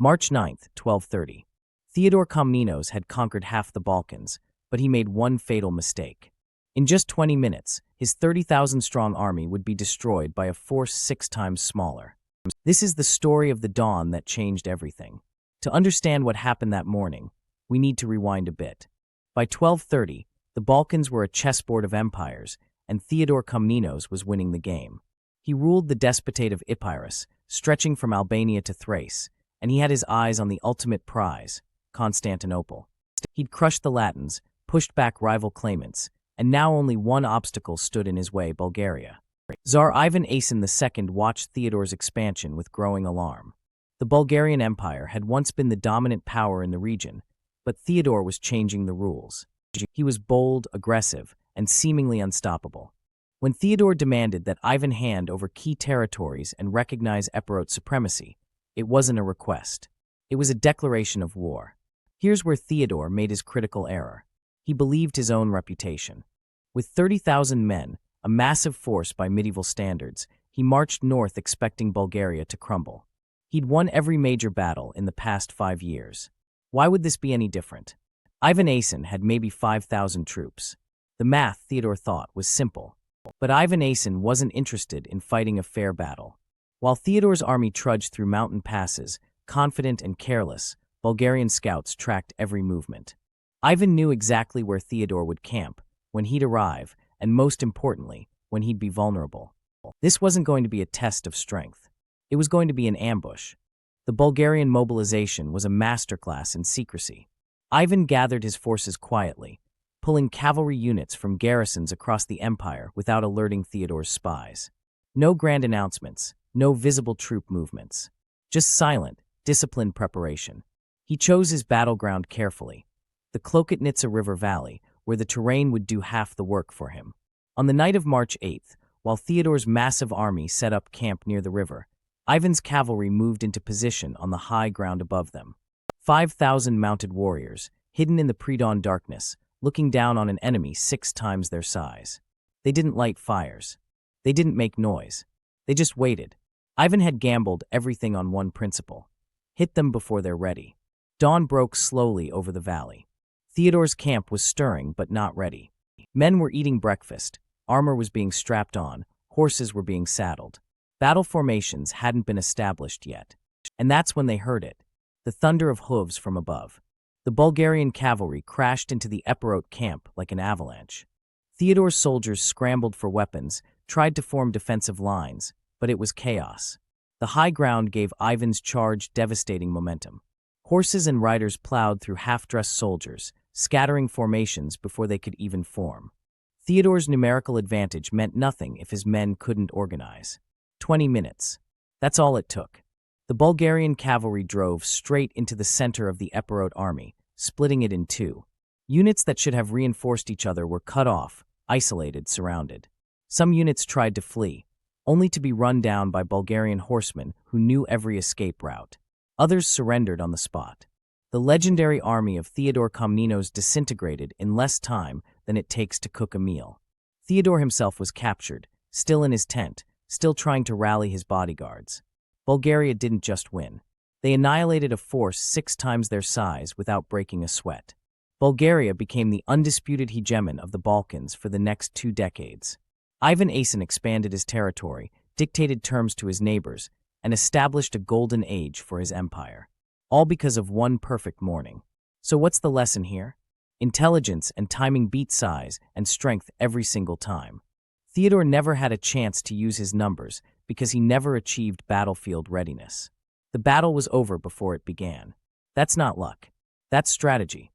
March 9, 1230. Theodore Komnenos had conquered half the Balkans, but he made one fatal mistake. In just 20 minutes, his 30,000-strong army would be destroyed by a force 6 times smaller. This is the story of the dawn that changed everything. To understand what happened that morning, we need to rewind a bit. By 1230, the Balkans were a chessboard of empires, and Theodore Komnenos was winning the game. He ruled the despotate of Epirus, stretching from Albania to Thrace, and he had his eyes on the ultimate prize, Constantinople. He'd crushed the Latins, pushed back rival claimants, and now only one obstacle stood in his way: Bulgaria. Tsar Ivan Asen II watched Theodore's expansion with growing alarm. The Bulgarian Empire had once been the dominant power in the region, but Theodore was changing the rules. He was bold, aggressive, and seemingly unstoppable. When Theodore demanded that Ivan hand over key territories and recognize Epirote supremacy, it wasn't a request. It was a declaration of war. Here's where Theodore made his critical error. He believed his own reputation. With 30,000 men, a massive force by medieval standards, he marched north expecting Bulgaria to crumble. He'd won every major battle in the past 5 years. Why would this be any different? Ivan Asen had maybe 5,000 troops. The math, Theodore thought, was simple. But Ivan Asen wasn't interested in fighting a fair battle. While Theodore's army trudged through mountain passes, confident and careless, Bulgarian scouts tracked every movement. Ivan knew exactly where Theodore would camp, when he'd arrive, and most importantly, when he'd be vulnerable. This wasn't going to be a test of strength. It was going to be an ambush. The Bulgarian mobilization was a masterclass in secrecy. Ivan gathered his forces quietly, pulling cavalry units from garrisons across the empire without alerting Theodore's spies. No grand announcements, no visible troop movements. Just silent, disciplined preparation. He chose his battleground carefully, the Klokotnitsa River valley, where the terrain would do half the work for him. On the night of March 8th, while Theodore's massive army set up camp near the river, Ivan's cavalry moved into position on the high ground above them. 5,000 mounted warriors, hidden in the pre-dawn darkness, looking down on an enemy 6 times their size. They didn't light fires. They didn't make noise. They just waited. Ivan had gambled everything on one principle: hit them before they're ready. Dawn broke slowly over the valley. Theodore's camp was stirring but not ready. Men were eating breakfast, armor was being strapped on, horses were being saddled. Battle formations hadn't been established yet. And that's when they heard it: the thunder of hooves from above. The Bulgarian cavalry crashed into the Epirote camp like an avalanche. Theodore's soldiers scrambled for weapons, tried to form defensive lines, but it was chaos. The high ground gave Ivan's charge devastating momentum. Horses and riders plowed through half-dressed soldiers, scattering formations before they could even form. Theodore's numerical advantage meant nothing if his men couldn't organize. 20 minutes. That's all it took. The Bulgarian cavalry drove straight into the center of the Epirote army, splitting it in two. Units that should have reinforced each other were cut off, isolated, surrounded. Some units tried to flee, only to be run down by Bulgarian horsemen who knew every escape route. Others surrendered on the spot. The legendary army of Theodore Komnenos disintegrated in less time than it takes to cook a meal. Theodore himself was captured, still in his tent, still trying to rally his bodyguards. Bulgaria didn't just win. They annihilated a force 6 times their size without breaking a sweat. Bulgaria became the undisputed hegemon of the Balkans for the next 2 decades. Ivan Asen expanded his territory, dictated terms to his neighbors, and established a golden age for his empire. All because of one perfect morning. So what's the lesson here? Intelligence and timing beat size and strength every single time. Theodore never had a chance to use his numbers because he never achieved battlefield readiness. The battle was over before it began. That's not luck. That's strategy.